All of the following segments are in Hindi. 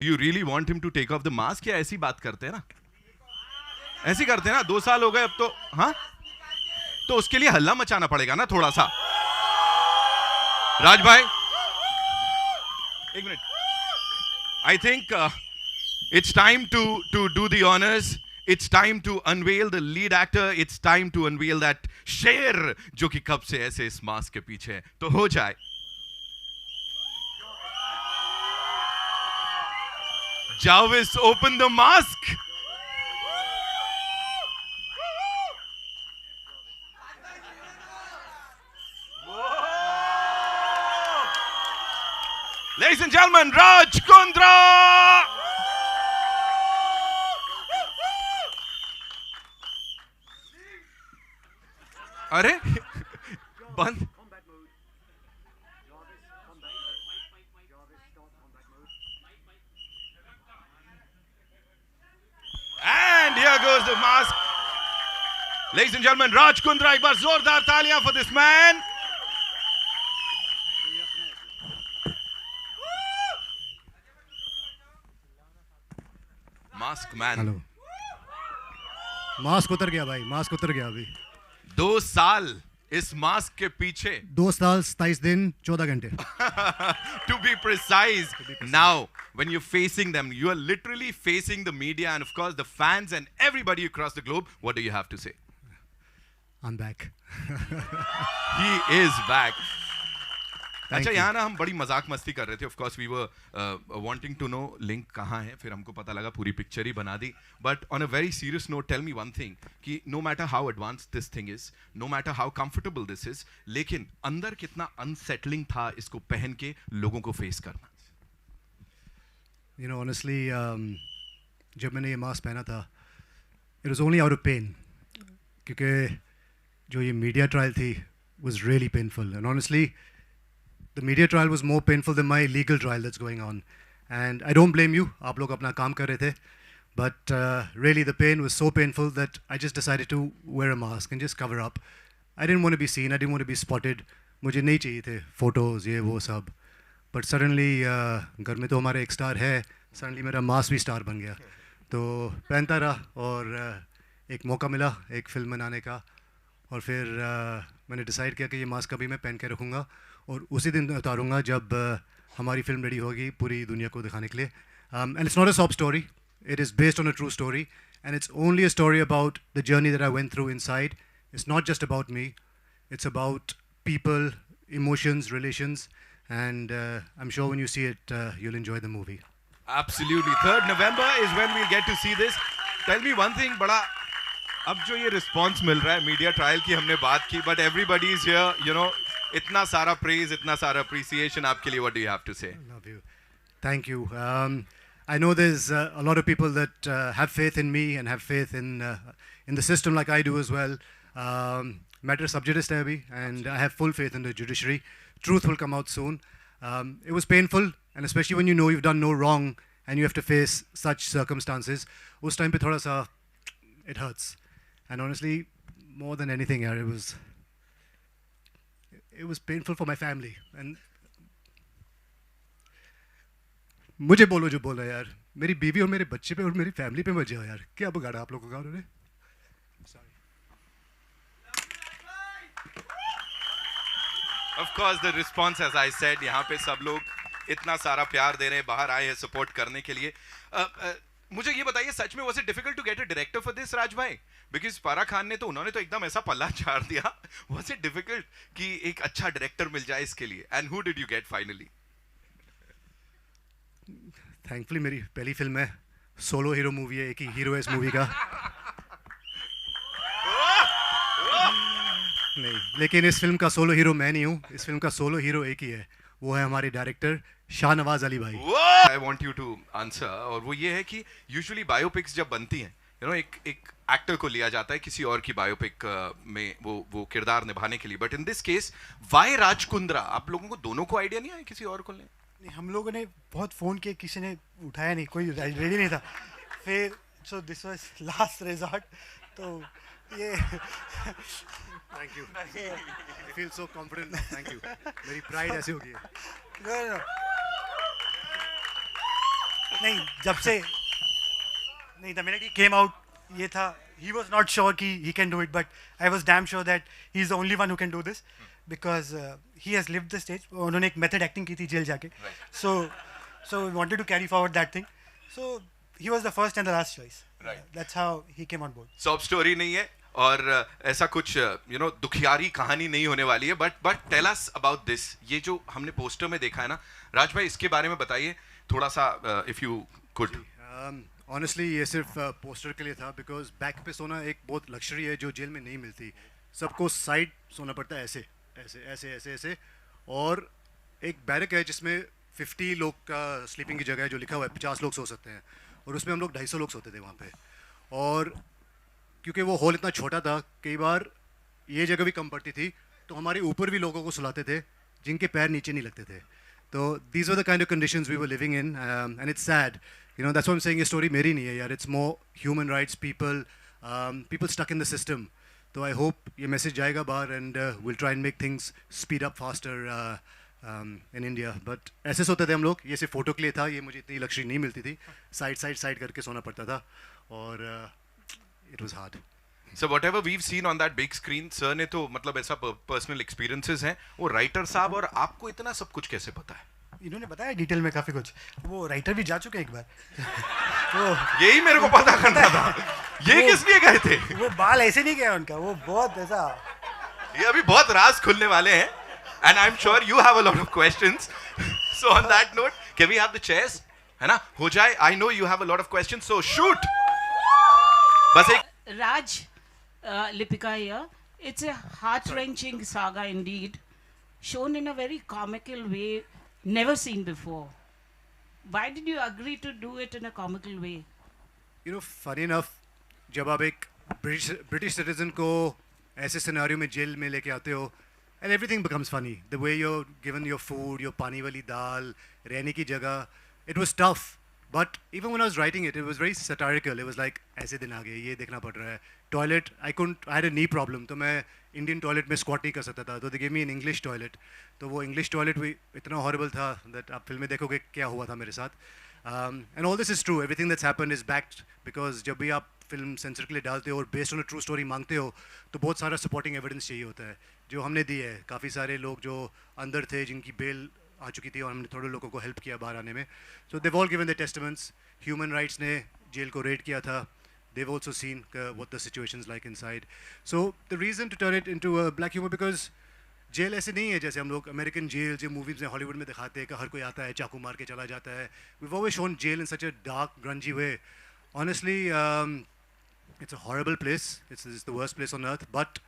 You really want him to take off the mask या ऐसी बात करते हैं ना? ऐसी करते हैं ना? 2 साल हो गए अब तो, हाँ? तो उसके लिए हल्ला मचाना पड़ेगा ना थोड़ा सा. राज भाई, एक minute. I think it's time to do the honors. It's time to unveil the lead actor. It's time to unveil that शेर जो कि कब से ऐसे इस मास्क के पीछे है. तो हो जाए. Jarvis, open the mask. Ladies and gentlemen, Raj Kundra. अरे बंद. And here goes the mask. Ladies and gentlemen, Raj Kundra, एक बार जोरदार तालियां for this man. Mask man. Hello. Mask उतर गया भाई, मास्क उतर गया अभी. 2 साल इस मास्क के पीछे. 2 साल 27 दिन 14 घंटे. To be precise, now when you're facing them, you are literally facing the media and of course the fans and everybody across the globe. What do you have to say? I'm back. He is back. Thank अच्छा you. यहाँ ना हम बड़ी मजाक मस्ती कर रहे थे. Of course we were wanting to know link कहाँ है. फिर हमको पता लगा पूरी पिक्चर ही बना दी. But on a very serious note, tell me one thing कि no matter how advanced this thing is, no matter how comfortable this is, लेकिन अंदर कितना unsettling था इसको पहन के लोगों को face करना. You know, honestly, जब मैंने ये मास्क पहना था, it was only out of pain. क्योंकि जो ये media trial थी was really painful. And honestly, the media trial was more painful than my legal trial that's going on. And I don't blame you. आप लोग अपना काम कर रहे थे. But really the pain was so painful that I just decided to wear a mask and just cover up. I didn't want to be seen. I didn't want to be spotted. मुझे नहीं चाहिए थे photos ये वो सब. But suddenly घर में तो हमारे एक star है. Suddenly मेरा mask भी star बन गया. तो पहनता रहा और एक मौका मिला एक फिल्म बनाने का. और फिर मैंने डिसाइड किया कि ये मास्क अभी मैं पहन के रखूँगा और उसी दिन उतारूँगा जब हमारी फिल्म रेडी होगी पूरी दुनिया को दिखाने के लिए. And it's not a sob story. It is based on a true story, and it's only a story about the journey that I went through inside. It's not just about me. It's about people, emotions, relations, and I'm sure when you see it, you'll enjoy the movie. Absolutely. 3rd November is when we'll get to see this. Tell me one thing, बड़ा अब जो ये response मिल रहा है media trial की हमने बात की, but everybody is here, you know, इतना सारा praise, इतना सारा appreciation आपके लिए. What do you have to say? I love you. Thank you. I know there's a lot of people that have faith in me and have faith in the system like I do as well. Matter sub judice hai abhi, and I have full faith in the judiciary. Truth will come out soon. It was painful, and especially when you know you've done no wrong and you have to face such circumstances. Us time pe thoda sa it hurts, and honestly, more than anything, yaar, it was painful for my family. And मुझे बोलो जो बोला यार. मेरी बीवी और मेरे बच्चे पे और मेरी फैमिली पे मत जाओ यार. क्या बगाड़ा आप लोगों का उन्होंने? Of course the response, as I said, यहाँ पे सब लोग इतना सारा प्यार दे रहे हैं, बाहर आए हैं सपोर्ट करने के लिए. मुझे ये बताइए, सच में was it difficult to get a director for this, राज भाई? Because पारा खान ने तो उन्होंने तो एकदम ऐसा पल्ला झाड़ दिया. Was it difficult कि एक अच्छा डायरेक्टर मिल जाए इसके लिए? And who did you get finally? Thankfully मेरी पहली फिल्म है, सोलो हीरो मूवी है, एक ही हीरो है इस मूवी का. नहीं, लेकिन इस फिल्म का सोलो हीरो मैं नहीं हूँ. इस फिल्म का सोलो हीरो एक ही है, वो है हमारे डायरेक्टर शाहनवाज अली भाई. I want you to answer, और वो ये है कि यूजुअली बायोपिक्स जब बनती हैं, you know, एक एक्टर को लिया जाता है किसी और की बायोपिक में वो किरदार निभाने के लिए. But in this case why Raj Kundra? आप लोगों को दोनों को आइडिया नहीं आया किसी और को लेने? नहीं, हम लोगों ने बहुत फ़ोन किए, किसी ने उठाया नहीं, कोई रेडी नहीं था. फिर so this was last resort. तो ये thank you. I feel so confident. Thank you. मेरी प्राइड ऐसे हो गई है. No, no, no. नहीं जब से नहीं the minute he came out ये था he was not sure कि he can do it but I was damn sure that he's the only one who can do this because he has lived the stage. उन्होंने एक method acting की थी जेल जाके, so we wanted to carry forward that thing, so he was the first and the last choice. Right. That's how he came on board. Sob story नहीं है और ऐसा कुछ दुखियारी कहानी नहीं होने वाली है, but tell us about this. ये जो हमने पोस्टर में देखा है ना राज भाई, इसके बारे में बताइए थोड़ा सा इफ यू कुड. ऑनेस्टली ये सिर्फ पोस्टर के लिए था बिकॉज बैक पे सोना एक बहुत लग्जरी है जो जेल में नहीं मिलती. सबको साइड सोना पड़ता है, ऐसे ऐसे ऐसे ऐसे ऐसे, और एक बैरक है जिसमें 50 लोग का स्लीपिंग की जगह है जो लिखा हुआ है 50 लोग सो सकते हैं, और उसमें हम लोग 250 लोग सोते थे वहाँ पे. और क्योंकि वो हॉल इतना छोटा था कई बार ये जगह भी कम पड़ती थी तो हमारे ऊपर भी लोगों को सुलाते थे जिनके पैर नीचे नहीं लगते थे. तो these were the kind of conditions we were living in and it's sad. That's why I am saying ये स्टोरी मेरी नहीं है यार. It's more human rights, people stuck in the system. तो आई होप ये मैसेज जाएगा बाहर and will try and make things speed up faster in India. But ऐसे सोते थे हम लोग, ये सिर्फ फोटो के लिए था, ये मुझे इतनी लग्जरी नहीं मिलती थी. साइड साइड साइड करके सोना पड़ता था और it was hard. So whatever we've seen on that big screen, sir ने तो मतलब ऐसा पर्सनल एक्सपीरियंसेस हैं. वो राइटर साहब, और आपको इतना सब कुछ कैसे पता है? इन्होंने बताया डिटेल में काफ़ी कुछ. वो राइटर भी जा चुके हैं एक बार. तो यही मेरे को पता करना था. ये किस लिए गए थे? वो बाल ऐसे नहीं गया उनका, वो बहुत ऐसा. ये अभी बहुत राज खुलने वाले हैं and I'm sure you have a lot of questions. So on that note, can we have the chairs? है ना? हो जाए. I know you have a lot of questions, so shoot. बस एक. Raj, Lipika here. It's a heart-wrenching saga indeed, shown in a very comical way, never seen before. Why did you agree to do it in a comical way? Funny enough, जब आप एक British citizen को ऐसे सिनेरियो में जेल में लेके आते हो, and everything becomes funny. The way you're given your food, your pani wali dal, रहने की जगह, it was tough. But even when I was writing it, it was very satirical. It was like, ऐसे दिन आ गए, ये देखना पड़ रहा है. Toilet, I had a knee problem, तो मैं Indian toilet में squat नहीं कर सकता था. तो they gave me an English toilet. तो वो English toilet भी इतना horrible था that आप फिल्म में देखोगे क्या हुआ था मेरे साथ. And all this is true. Everything that's happened is backed because जब भी आप फिल्म सेंसर के लिए डालते हो और based on a true story मांगते हो तो बहुत सारा सपोर्टिंग एविडेंस चाहिए होता है जो हमने दी है. काफ़ी सारे लोग जो अंदर थे जिनकी बेल आ चुकी थी और हमने थोड़े लोगों को हेल्प किया बाहर आने में. So they've all given the testaments. Human rights ने जेल को रेड किया था. They've also seen what the situations like inside. So the reason to turn it into a black humour because jail ऐसे नहीं है जैसे हम लोग अमेरिकन जेल जो मूवीज़ में हॉलीवुड में दिखाते हैं कि हर कोई आता है चाकू मार के चला जाता है. We always shown jail in such a dark grungy way. Honestly it's a horrible place. It's the worst place on earth. But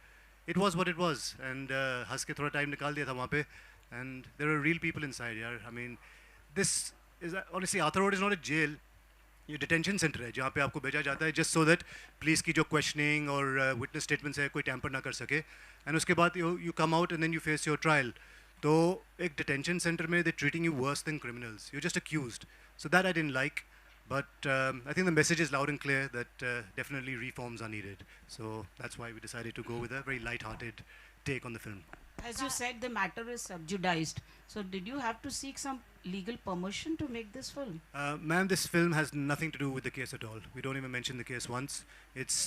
it was what it was. And हंस के थोड़ा टाइम निकाल दिया था वहाँ पे. And there are real people inside, यार. I mean, this is honestly Arthur Road is not a jail. ये detention center है जहाँ पे आपको भेजा जाता है just so that police की जो questioning और witness statements है कोई tamper ना कर सके. And उसके बाद you come out and then you face your trial. तो एक detention center में they're treating you worse than criminals. You're just accused. So that I didn't like. But I think the message is loud and clear that definitely reforms are needed. So that's why we decided to go with a very light-hearted take on the film. As you said, the matter is subjudiced. So did you have to seek some legal permission to make this film? Ma'am, this film has nothing to do with the case at all. We don't even mention the case once. It's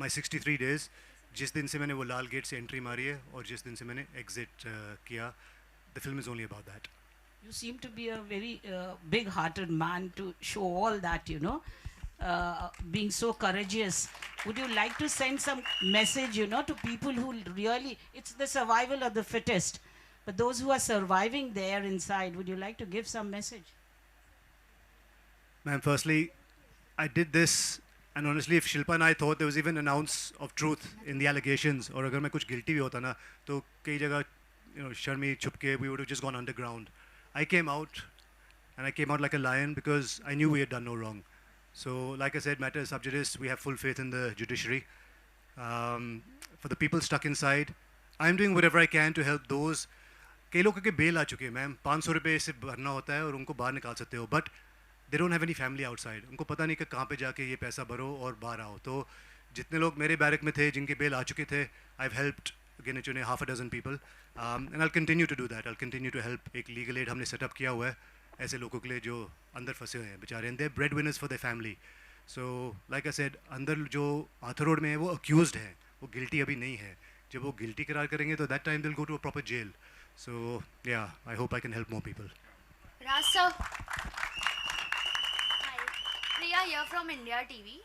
my 63 days. जिस दिन से मैंने वो लाल गेट से एंट्री मारी है और जिस दिन से मैंने एग्जिट किया, the film is only about that. You seem to be a very big-hearted man to show all that, being so courageous. Would you like to send some message, to people who really, it's the survival of the fittest, but those who are surviving there inside, would you like to give some message? Ma'am, firstly, I did this, and honestly, if Shilpa and I thought there was even an ounce of truth in the allegations, or अगर मैं कुछ guilty भी होता ना, तो कई जगह, शर्मी छुप के, we would have just gone underground. I came out, and I came out like a lion because I knew we had done no wrong. So, like I said, matter is sub judice. We have full faith in the judiciary. For the people stuck inside, I'm doing whatever I can to help those. कई लोगों के बेल आ चुके हैं मैम. 500 रुपये से भरना होता है और उनको बाहर निकाल सकते हो. But they don't have any family outside. उनको पता नहीं कि कहाँ पे जाके ये पैसा भरो और बाहर आओ. तो जितने लोग मेरे बैरक में थे जिनके बेल आ चुके थे, I've helped again half a dozen people. And I'll continue to do that. I'll continue to help. एक legal aid हमने set up किया हुआ है. ऐसे लोगों के लिए जो अंदर फंसे हुए हैं बेचारे, and they bread winners for their family. So like I said, अंदर जो आर्थर रोड में है वो अक्यूज्ड है, वो गिल्टी अभी नहीं है. जब वो गिल्टी करार करेंगे तो that time they will go to a proper jail. So yeah, I hope I can help more people. Raj sir. Hi. Priya here from India TV.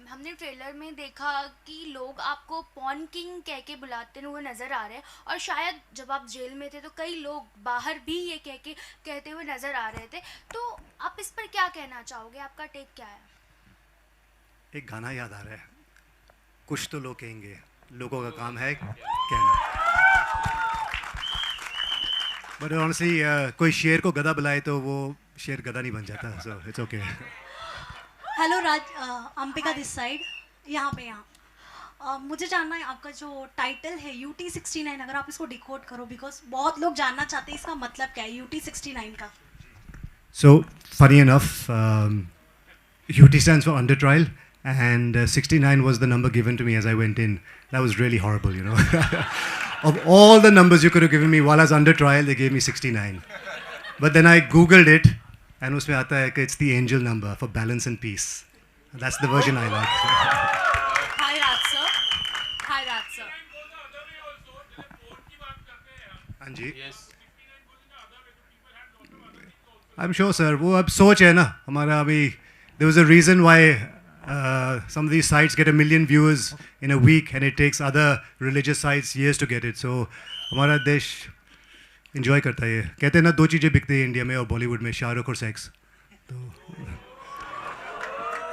हमने ट्रेलर में देखा कि लोग आपको पॉन किंग कह के बुलाते हुए नज़र आ रहे हैं, और शायद जब आप जेल में थे तो कई लोग बाहर भी ये कहते हुए नज़र आ रहे थे. तो आप इस पर क्या कहना चाहोगे, आपका टेक क्या है? एक गाना याद आ रहा है, कुछ तो लोग कहेंगे, लोगों का काम है कहना. बट ऑनेस्टली कोई शेर को गधा बुलाए तो वो शेर गधा नहीं बन जाता. So it's okay. Hello Raj, Ambika this side, यहाँ पे मुझे जानना है आपका जो टाइटल है UT69, अगर आप इसको डिकोड करो, बिकॉज बहुत लोग जानना चाहते हैं इसका मतलब क्या है UT69 का. So, funny enough, UT stands for under trial, and 69 was the number given to me as I went in. That was really horrible, you know. Of all the numbers you could have given me while I was under trial, they gave me 69. But then I Googled it, and उसमें आता है कि it's the angel number for balance and peace. That's the version I like. Hi Raj sir. Hi Raj sir. हाँ जी. Yes. I'm sure, sir. वो अब सोच है ना हमारा अभी. There was a reason why some of these sites get 1 million viewers in a week, and it takes other religious sites years to get it. So हमारा देश enjoy करता है. कहते हैं ना, 2 चीज़ें बिकती हैं इंडिया में और बॉलीवुड में, शाहरुख और सेक्स. तो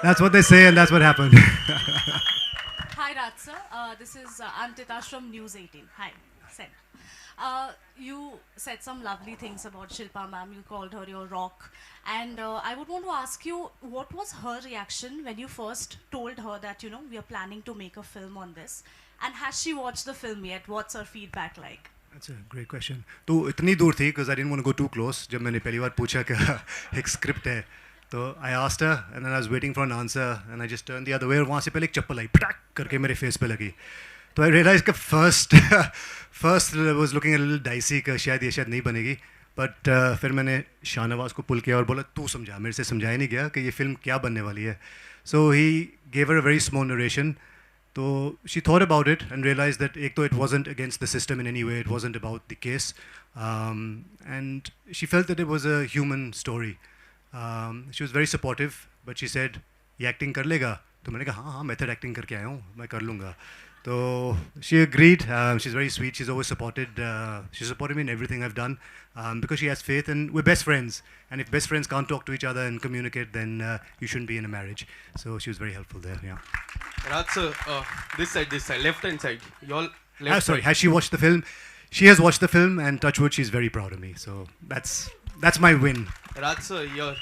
that's what they say, and that's what happened. Hi Raj sir. This is Antitash from News 18. Hi. Sen. You said some lovely things about Shilpa ma'am. You called her your rock. And I would want to ask you, what was her reaction when you first told her that, you know, we are planning to make a film on this? And has she watched the film yet? What's her feedback like? That's a great question. तो इतनी दूर थी because I didn't want to go too close. जब मैंने पहली बार पूछा कि एक स्क्रिप्ट है, तो I asked her and then I was waiting for an answer and I just turned the other way. और वहाँ से पहले एक चप्पल आई, पटाक करके मेरे फेस पे लगी. तो I realized कि first was looking a little dicey कि शायद ये नहीं बनेगी. बट फिर मैंने शाहनवाज को पुल किया और बोला तू समझा, मेरे से समझाया नहीं गया कि ये फिल्म क्या बनने वाली है. So he gave her a very small narration. तो she thought about it and realise that एक तो it wasn't against the system in any way, it wasn't about the case, and she felt that it was a human story. She was very supportive, but she said ये एक्टिंग कर लेगा? तो मैंने कहा हाँ मेथड एक्टिंग करके आया हूँ, मैं कर लूँगा. So she agreed. She's very sweet. She's always supported me in everything I've done, because she has faith, and we're best friends. And if best friends can't talk to each other and communicate, then you shouldn't be in a marriage. So she was very helpful there. Yeah. Raj sir, this side, left hand side. Your left. Sorry. Has she watched the film? She has watched the film, and touch wood, she's very proud of me. So that's my win. Raj sir, here,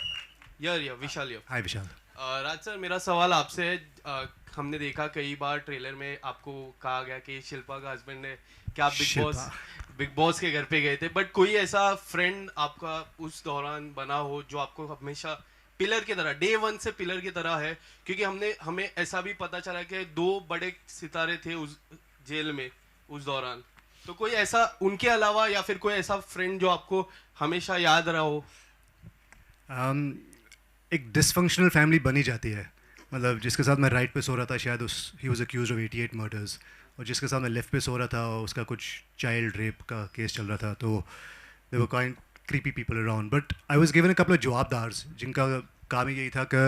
Vishal here. Hi Vishal. Raj sir, मेरा सवाल आपसे है. हमने देखा कई बार ट्रेलर में आपको कहा गया कि शिल्पा का हस्बैंड ने, क्या आप बिग बॉस के घर पे गए थे, बट कोई ऐसा फ्रेंड आपका उस दौरान बना हो जो आपको हमेशा पिलर की तरह, डे 1 से पिलर की तरह है? क्योंकि हमें ऐसा भी पता चला कि 2 बड़े सितारे थे उस जेल में उस दौरान. तो कोई ऐसा उनके अलावा या फिर कोई ऐसा फ्रेंड जो आपको हमेशा याद रहा हो? एक डिसफंक्शनल फैमिली बनी जाती है. मतलब जिसके साथ मैं राइट पे सो रहा था, शायद he was accused of 88 murders, और जिसके साथ मैं लेफ्ट पे सो रहा था उसका कुछ चाइल्ड रेप का केस चल रहा था. तो they were kind creepy people around, but I was given a couple of जवाबदार्स जिनका काम ही यही था कि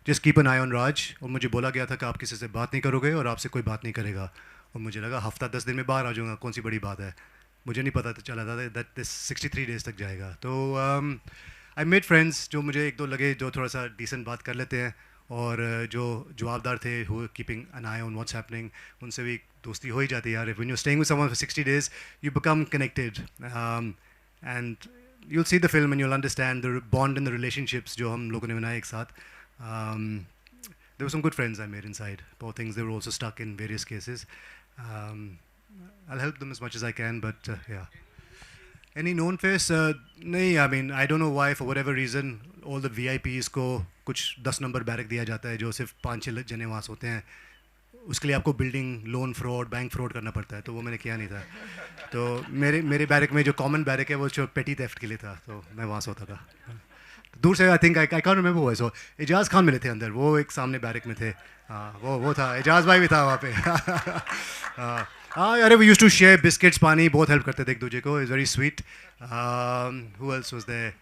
just keep an eye on Raj. और मुझे बोला गया था कि आप किसी से बात नहीं करोगे और आपसे कोई बात नहीं करेगा. और मुझे लगा हफ्ता 10 दिन में बाहर आ जाऊँगा, कौन सी बड़ी बात है. मुझे नहीं पता चला था दैट दिस 63 डेज तक जाएगा. तो आई मेड फ्रेंड्स जो मुझे 1-2 लगे जो थोड़ा सा डिसेंट बात कर लेते हैं, और जो जवाबदार थे who keeping an eye on what's happening, उनसे भी दोस्ती हो ही जाती है यार. When you staying with someone for 60 days you become connected, and you will see the film and you will understand the bond in the relationships जो हम लोगों ने बनाए एक साथ. There were some good friends I made inside. Poor things, they were also stuck in various cases. I will help them as much as I can, but yeah. Any known face? नहीं. I mean, I don't know why, for whatever reason, all the VIPs को कुछ 10 नंबर बैरक दिया जाता है जो सिर्फ 5-6 जने वहाँ सोते हैं. उसके लिए आपको building loan fraud, bank fraud करना पड़ता है. तो वो मैंने किया नहीं था. तो मेरे बैरक में जो कॉमन बैरक है वो जो पेटी थेफ्ट के लिए था, तो मैं वहाँ सोता था. दूर से I think I can't remember हुआ सो एजाज खान मिले थे अंदर, वो एक सामने बैरक में थे, हाँ वो था, एजाज भाई भी था वहाँ पे हाँ अरे we used to share biscuits पानी, बहुत हेल्प करते थे एक दूसरे को, is very sweet. Who else was there?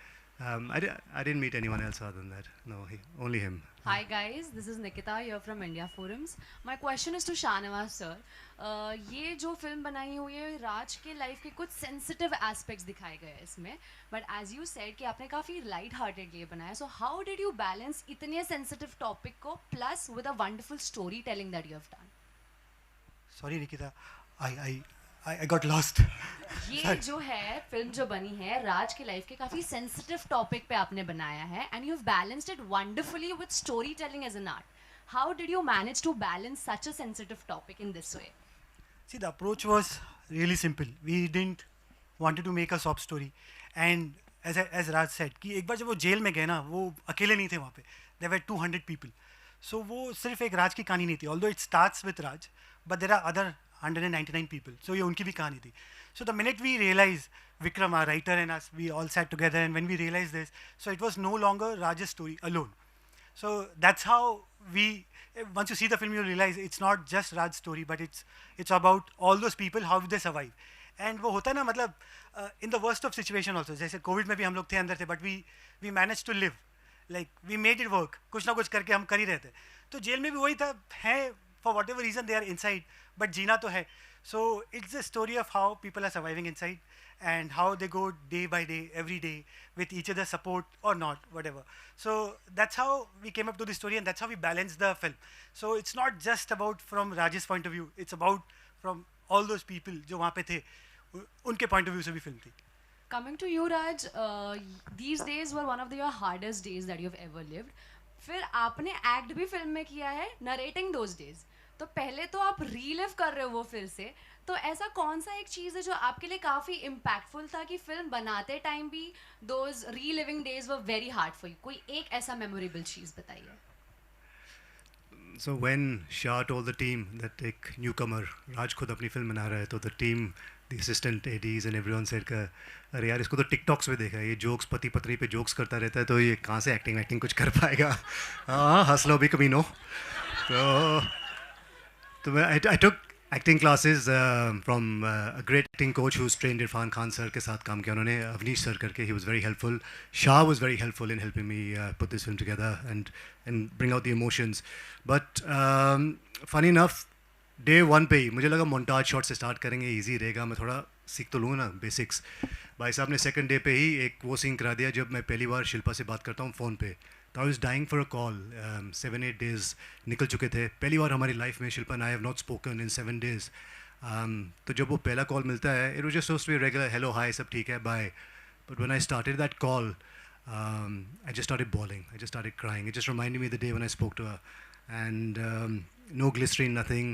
I didn't meet anyone else other than that. No, only him. Hi guys, this is Nikita here from India Forums. My question is to Shahnawaz sir. ये जो फिल्म बनाई हुई है राज के लाइफ के कुछ सेंसिटिव एस्पेक्ट्स दिखाए गए हैं इसमें, बट एज यू सेड कि आपने काफ़ी लाइट हार्टेड ये बनाया, so how did you balance इतने सेंसिटिव टॉपिक को plus with a wonderful story telling that you have done? Sorry Nikita, I got lost. ये जो है फिल्म जो बनी है राज के लाइफ के काफ़ी सेंसिटिव टॉपिक पे आपने बनाया है and you have balanced it wonderfully with story telling as an art. How did you manage to balance such a sensitive topic in this way? See, the approach was really simple. We didn't wanted to make a sob story. And as Raj said, कि एक बार जब वो जेल में गए ना, वो अकेले नहीं थे वहाँ पे. There were 200 people. So वो सिर्फ एक राज की कहानी नहीं थी. Although it starts with Raj, but there are other 199 people. So ये उनकी भी कहानी थी. So the minute we realized, Vikram, our writer, and us, we all sat together, and when we realized this, so it was no longer Raj's story alone. So that's how we, once you see the film, you realize it's not just Raj's story, but it's about all those people, how they survive. And वो होता है ना, मतलब in the worst of situation also, जैसे कोविड में भी हम लोग थे अंदर थे, but we managed to live, like we made it work, कुछ ना कुछ करके हम कर ही रहते. तो जेल में भी वही था, है for whatever reason they are inside, but जीना तो है. So it's a story of how people are surviving inside and how they go day by day, every day, with each other's support or not, whatever. So that's how we came up to the story, and that's how we balanced the film. So it's not just about from Raj's point of view, it's about from all those people जो वहाँ पे थे, उनके point of view से भी film थी. Coming to you, Raj, these days were one of your hardest days that you've ever lived. फिर आपने एक्ट भी फिल्म में किया है, नरेटिंग दोज डेज. तो पहले तो आप रीलिव कर रहे हो वो फिर से, तो ऐसा कौन सा एक चीज़ है जो आपके लिए काफ़ी इम्पैक्टफुल था कि फिल्म बनाते टाइम भी those reliving days were very hard for you? कोई एक ऐसा मेमोरेबल चीज़ बताइए. So when Shah told the team that एक newcomer राज खुद अपनी फिल्म बना रहा है, तो the team, the assistant ADs and everyone said का अरे यार इसको तो टिकटॉक्स पे देखा है, ये जोक्स पति पत्नी पे जोक्स करता रहता है, तो ये कहाँ से एक्टिंग कुछ कर पाएगा. हाँ हंस लो भी कमीनो. तो मैं I took acting classes from a great acting coach who's trained Irfan Khan sir के साथ काम किया उन्होंने, अवनीश सर करके. He was very helpful. Shah was very helpful in helping me put this film together and bring out the emotions. But funny enough, day one पे ही मुझे लगा मोन्टाज शॉट से स्टार्ट करेंगे, इजी रहेगा, मैं थोड़ा सीख तो लूँ ना बेसिक्स. भाई साहब ने सेकंड डे पे ही एक वो सीन करा दिया जब मैं पहली बार शिल्पा से बात करता हूँ फ़ोन पे. तो I was dying for a call. 7-8 days निकल चुके थे. पहली बार हमारी लाइफ में Shilpa and I have not spoken in 7 days. तो जब वो पहला कॉल मिलता है, it was just so regular, hello hi सब ठीक है bye. But when I started that call, I just started bawling. I just started crying. It just reminded me of the day when I spoke to her. And no glycerine, nothing.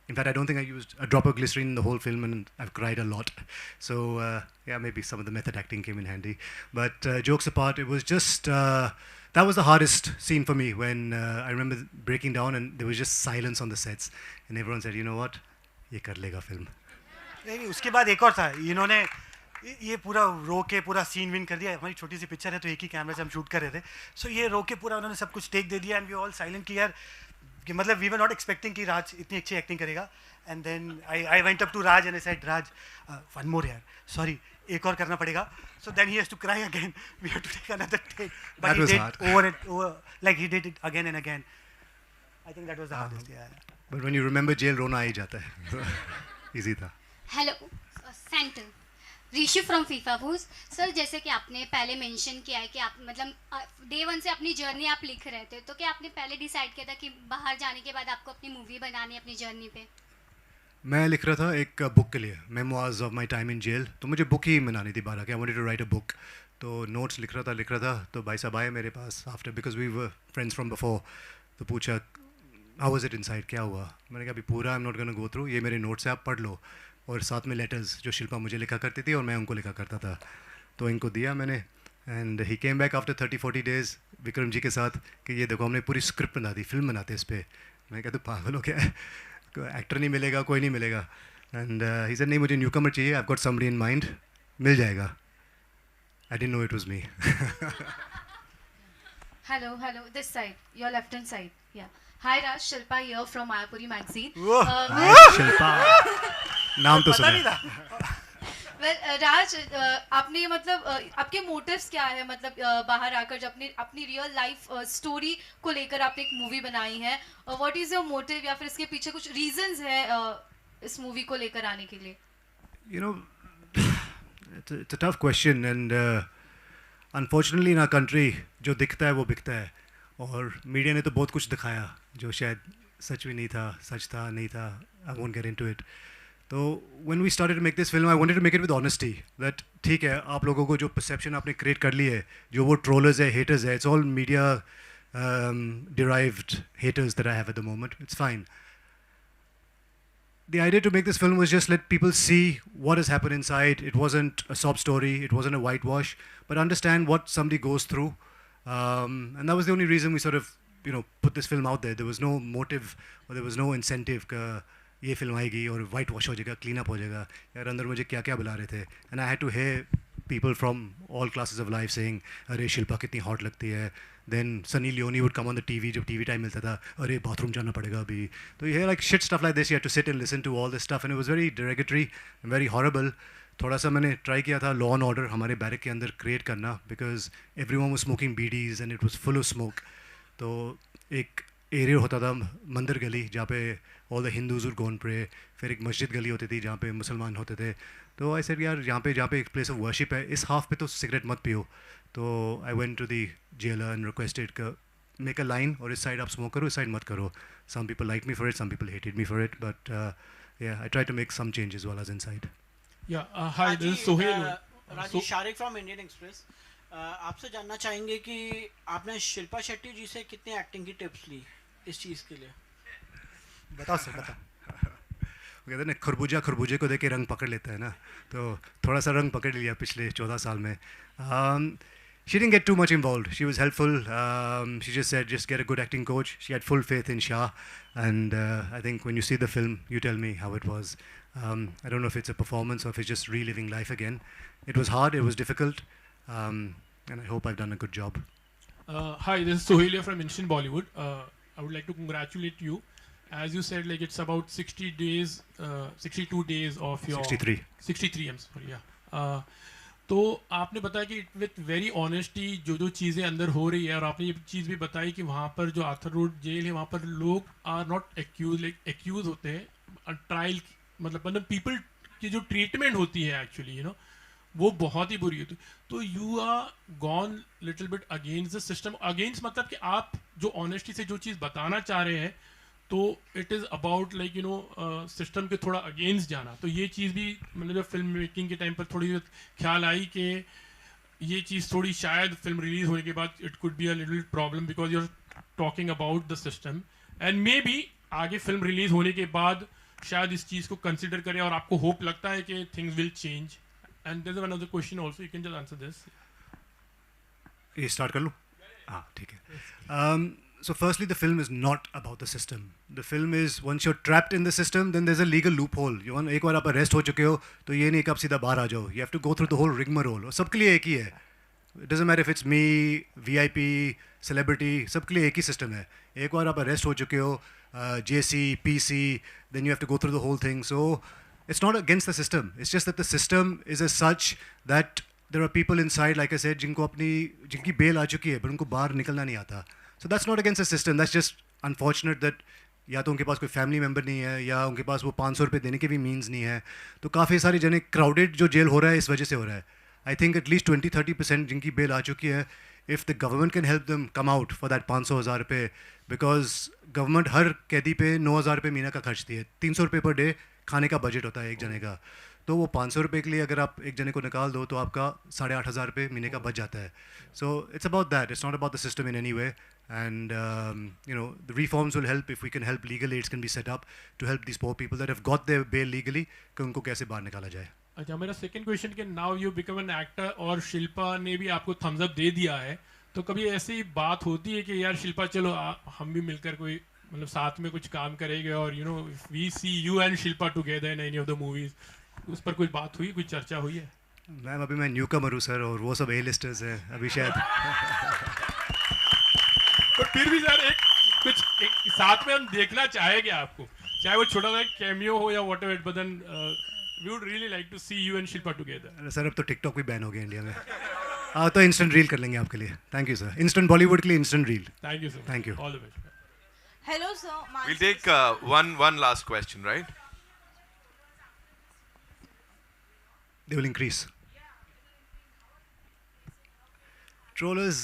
In fact, I don't think I used a drop of glycerine in the whole film, and I've cried a lot. So, yeah, maybe some of the method acting came in handy. But jokes apart, it was just, that was the hardest scene for me when I remember breaking down and there was just silence on the sets. And everyone said, you know what, ये कर लेगा film. नहीं, उसके बाद एक और था, इन्होंने ये पूरा रो के पूरा सीन विन कर दिया. हमारी छोटी सी पिक्चर है तो एक ही कैमरा से हम शूट कर रहे थे. सो ये रो के पूरा उन्होंने सब कुछ टेक दे दिया, एंड वी ऑल साइलेंट कि यार कि मतलब वी वर नॉट एक्सपेक्टिंग कि राज इतनी अच्छी एक्टिंग करेगा. And then I went up to Raj and I said, Raj one more यार, सॉरी एक और करना पड़ेगा. So then he has to cry again, we have to take another take, but he did over like he did it again and again. I think that was the hardest. But when you remember jail, रोना आ ही जाता है. इजी था. Hello center Rishi from FIFA बूज. Sir जैसे कि आपने पहले मेंशन किया है कि आप मतलब डे वन से अपनी जर्नी आप लिख रहे थे, तो क्या आपने पहले डिसाइड किया था कि बाहर जाने के बाद आपको अपनी मूवी बनानी है अपनी जर्नी पे? मैं लिख रहा था एक बुक के लिए, memoirs of my time in jail. तो मुझे बुक ही बनानी थी 12 के. I wanted to write a book. तो नोट्स लिख रहा था. तो भाई साहब आए मेरे पास after, because we were friends from before. तो पूछा हाउ वाज इट इनसाइड, क्या हुआ? मैंने कहा अभी पूरा I am not gonna go through, ये मेरे नोट्स हैं आप पढ़ लो. और साथ में लेटर्स जो शिल्पा मुझे लिखा करती थी और मैं उनको लिखा करता था, तो इनको दिया मैंने. And he came back after 30-40 days Vikram ji के साथ कि ये देखो हमने पूरी स्क्रिप्ट बना दी, फिल्म बनाते इस पर. मैं कहता पागल हो क्या है, एक्टर नहीं मिलेगा, कोई नहीं मिलेगा. एंड ही सेड नहीं मुझे न्यूकमर चाहिए, I have got somebody in mind, मिल जाएगा. I didn't know it was me. Hello, this side, your left hand side. Yeah. Hi Raj, Shilpa here from Mayapuri magazine. Shilpa नाम तो सुना है। राज, आपने मतलब आपके मोटिव्स क्या है, मतलब बाहर आकर जब अपनी रियल लाइफ स्टोरी को लेकर आपने एक मूवी बनाई है, व्हाट इज योर मोटिव, या फिर इसके पीछे कुछ रीजंस है इस मूवी को लेकर आने के लिए? You know, it's a tough question, and unfortunately in our country जो दिखता है वो बिकता है, और मीडिया ने तो बहुत कुछ दिखाया जो शायद सच भी नहीं था, सच था नहीं था. I won't get into it. तो when we started to make this film, I wanted to make it with honesty. That ठीक है, आप लोगों को जो perception आपने create कर ली है, जो वो trollers है, haters है, it's all media derived haters that I have at the moment. It's fine. The idea to make this film was just let people see what has happened inside. It wasn't a sob story, it wasn't a whitewash, but understand what somebody goes through. And that was the only reason we sort of, put this film out there. There was no motive or there was no incentive का ये film आएगी और whitewash हो जाएगा, clean up हो जाएगा. यार अंदर मुझे क्या क्या बुला रहे थे. And I had to hear people from all classes of life saying, अरे शिल्पा कितनी hot लगती है. Then Sunny Leone would come on the TV जब TV time मिलता था, अरे bathroom जाना पड़ेगा अभी. So you hear like shit stuff like this. You had to sit and listen to all this stuff, and it was very derogatory and very horrible. थोड़ा सा मैंने try किया था law and order हमारे barrack के अंदर create करना, because everyone was smoking BDs and it was full of smoke. तो एक area होता था मंदिर गली जहाँ पे all the Hindus would go and pray. फिर एक मस्जिद गली होती थी जहाँ पे मुसलमान होते थे. तो I said यार जहाँ पे एक place of worship है, इस half पे तो cigarette मत पियो. तो I went to the jailer and requested make a line, और इस side आप smoke करो, इस side मत करो. Some people liked me for it, some people hated me for it, but yeah, I tried to make some changes while I was inside. Yeah, hi, this is Sohail. राजी शारिक फ्रॉम इंडियन एक्सप्रेस. आपसे जानना चाहेंगे कि आपने शिल्पा शेट्टी जी से कितने एक्टिंग की टिप्स ली इस चीज़ के लिए? बताओ सर, बताओ. वो कहते हैं ना, खरबूजे को देख के रंग पकड़ लेता है ना, तो थोड़ा सा रंग पकड़ लिया पिछले 14 साल में. She didn't get too much involved. She was helpful. She just said, just get a good acting coach. She had full faith in Shah. And I think when you see the film, you tell me how it was. I don't know if it's a performance or if it's just reliving life again. It was hard, it was difficult. And I hope I've done a good job. Hi, this is Sohail from Instant Bollywood. I would like to congratulate you. As you said, like it's about 60 days, 62 days of your... 63, I'm sorry, yeah. तो आपने बताया कि विथ वेरी ऑनेस्टी जो चीज़ें अंदर हो रही है, और आपने ये चीज़ भी बताई कि वहाँ पर जो आर्थर रोड जेल है वहाँ पर लोग आर नॉट एक्यूज होते हैं, ट्रायल मतलब पीपल की जो ट्रीटमेंट होती है एक्चुअली वो बहुत ही बुरी होती है. तो you are gone little bit against the system. Against मतलब कि आप जो ऑनेस्टी से जो चीज़ बताना चाह रहे हैं, तो it is about like system के थोड़ा अगेंस्ट जाना. तो ये चीज़ भी मतलब जब फिल्म मेकिंग के टाइम पर थोड़ी ख्याल आई कि ये चीज़ थोड़ी शायद फिल्म रिलीज होने के बाद it could be a little problem because you are talking about the system, and may be आगे फिल्म रिलीज होने के बाद शायद इस चीज़ को कंसिडर करें और आपको होप लगता है कि things will change. And there is another question also, you can just answer this. ये स्टार्ट कर लूँ? हाँ ठीक है. So firstly, the film is not about the system. The film is, once you're trapped in the system, then there's a legal loophole. एक बार आप arrest हो चुके हो, तो ये नहीं कि आप सीधा बाहर आ जाओ. You have to go through the whole rigmarole. और सबके लिए एक ही है. It doesn't matter if it's me, VIP, celebrity, सबके लिए एक ही system है. एक बार आप arrest हो चुके हो, JC, PC, then you have to go through the whole thing. So it's not against the system. It's just that the system is as such that there are people inside, like I said, जिनकी bail आ चुकी है, पर उनको बाहर निकलना नहीं आता. So that's not against the system. That's just unfortunate that या तो उनके पास कोई फैमिली मेम्बर नहीं है, या उनके पास वो 500 रुपये देने के भी मीन्स नहीं है. तो काफ़ी सारी जने क्राउडेड जो जेल हो रहा है इस वजह से हो रहा है. आई थिंक एटलीस्ट 20-30% जिनकी बेल आ चुकी है, if the government can help them come out for that 500,000 रुपये, बिकॉज गवर्नमेंट हर कैदी पे 9,000 रुपये महीना का खर्चती है. 300 रुपये पर डे खाने का बजट होता है एक जने का. तो वो 500 रुपये के लिए अगर आप एक जने को निकाल दो तो आपका 8,500 रुपये महीने का बच जाता है. So it's about that. It's not about the system in any way. And the reforms will help if we can help. Legal aids can be set up to help these poor people that have got their bail legally, कि उनको कैसे बाहर निकाला जाए. अच्छा, मेरा सेकंड क्वेश्चन कि now you become an actor और शिल्पा ने भी आपको थम्स अप दे दिया है, तो कभी ऐसी बात होती है कि यार शिल्पा चलो हम भी मिलकर कोई मतलब साथ में कुछ काम करेंगे, और we see you and Shilpa together in any of the movies, उस पर कोई बात हुई, कोई चर्चा हुई है? मैम अभी मैं न्यू कमर हूँ सर, और वो सब A-listers हैं अभी शायद. फिर भी सर एक साथ में हम देखना चाहेंगे आपको, चाहे वो छोटा सा कैमियो हो या whatever, but then we would really like to see you and Shilpa together. Sir अब तो टिकटॉक भी बैन हो गया इंडिया में। तो इंस्टेंट रील कर लेंगे आपके लिए। Thank you sir, instant Bollywood के लिए instant reel. Thank you sir, thank you. All the best. Hello, sir. We'll take one last question, right? They will increase. Trollers,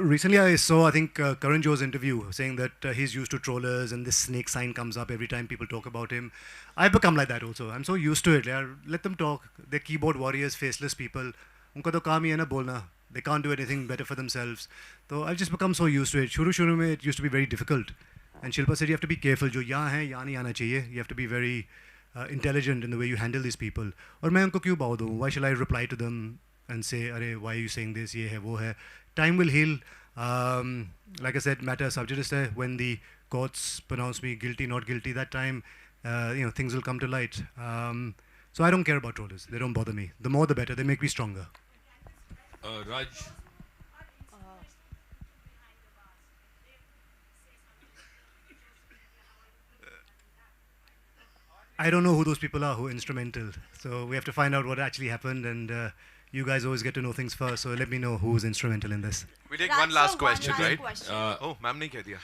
recently I saw, I think, Karan Johar's interview saying that he's used to trollers and this snake sign comes up every time people talk about him. I've become like that also. I'm so used to it. Let them talk. They're keyboard warriors, faceless people. Unka to kaam hi hai na bolna. They can't do anything better for themselves. So I've just become so used to it. Shuru mein it used to be very difficult. And Shilpa said, you have to be careful. जो यहाँ है यहाँ नहीं आना चाहिए. You have to be very intelligent in the way you handle these people. और मैं उनको क्यों बाव दूँ? Why shall I reply to them and say, अरे why are you saying this? ये है वो है. Time will heal. Like I said, matter subjudice है. When the courts pronounce me guilty, not guilty, that time, things will come to light. So I don't care about trollers. They don't bother me. The more the better. They make me stronger. Raj. I don't know who those people are who are instrumental. So we have to find out what actually happened, and you guys always get to know things first. So let me know who was instrumental in this. We take Raj, one last sir, question, one last right? question. Oh, ma'am ne keh diya.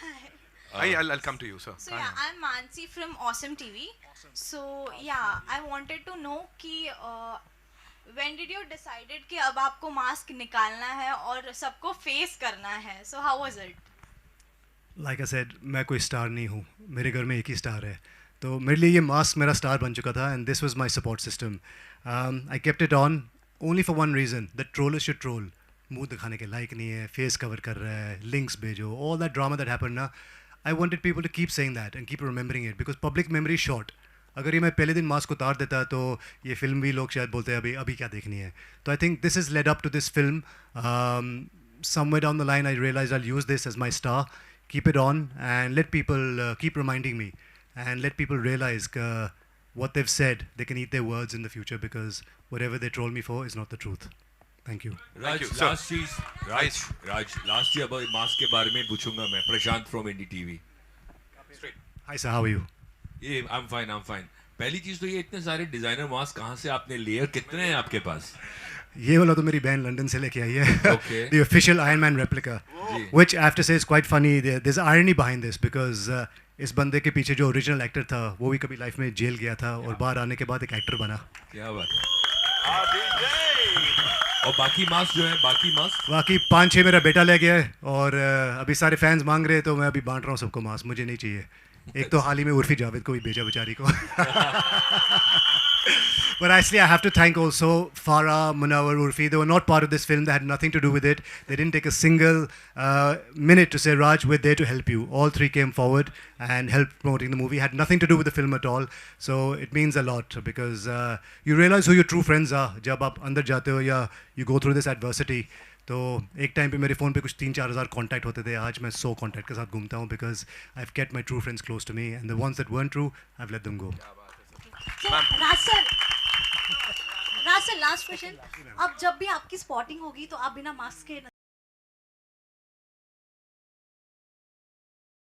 I'll come to you, sir. So yeah, I'm Mansi from Awesome TV. So yeah, I wanted to know कि when did you decided कि अब आपको मास्क निकालना है और सबको फेस करना है? So how was it? Like I said, मैं कोई स्टार नहीं हूँ. मेरे घर में एक ही स्टार है. तो मेरे लिए ये मास्क मेरा स्टार बन चुका था, and this was my support system. I kept it on only for one reason, that trollers should troll. मुंह दिखाने के लायक नहीं है, face cover कर रहा है, links भेजो, all that drama that happened ना. I wanted people to keep saying that and keep remembering it because public memory is short. अगर ये मैं पहले दिन मास्क उतार देता तो ये फिल्म भी लोग शायद बोलते हैं अभी क्या देखनी है. तो I think this has led up to this film. Somewhere down the line I realized I'll use this as my star, keep it on and let people keep reminding me. And let people realize what they've said, they can eat their words in the future because whatever they troll me for is not the truth. Thank you. Raj, last चीज, Raj, last year about mask के बारे में पूछूंगा मैं. प्रशांत from Indie TV. Hi sir, how are you? ये I'm fine. पहली चीज तो ये इतने सारे डिजाइनर मास्क कहाँ से आपने लिए और कितने हैं आपके पास? ये वाला तो मेरी बहन लंदन से लेके आई है. Okay. The official Iron Man replica, which I have to say is quite funny. There's irony behind this because इस बंदे के पीछे जो ओरिजिनल एक्टर था वो भी कभी लाइफ में जेल गया था और बाहर आने के बाद एक एक्टर बना. क्या बात. और बाकी मास्क जो है, बाकी 5-6 मेरा बेटा ले गया है और अभी सारे फैंस मांग रहे हैं तो मैं अभी बांट रहा हूँ सबको मास्क. मुझे नहीं चाहिए. एक तो हाल ही में उर्फी जावेद को भी भेजा बेचारी को. But actually, I have to thank also Farah, Munawar, Urfi. They were not part of this film. They had nothing to do with it. They didn't take a single minute to say, Raj, we're there to help you. All three came forward and helped promoting the movie. Had nothing to do with the film at all. So it means a lot because you realize who your true friends are. जब आप अंदर जाते हो या you go through this adversity. तो एक टाइम पे मेरे फ़ोन पे कुछ 3-4 हज़ार कॉन्टैक्ट होते थे. आज मैं 100 कॉन्टैक्ट के साथ घूमता हूँ because I've kept my true friends close to me and the ones that weren't true, I've let them go. So, Raj sir, last question. अब जब भी आपकी स्पॉटिंग होगी तो आप बिना मास्क के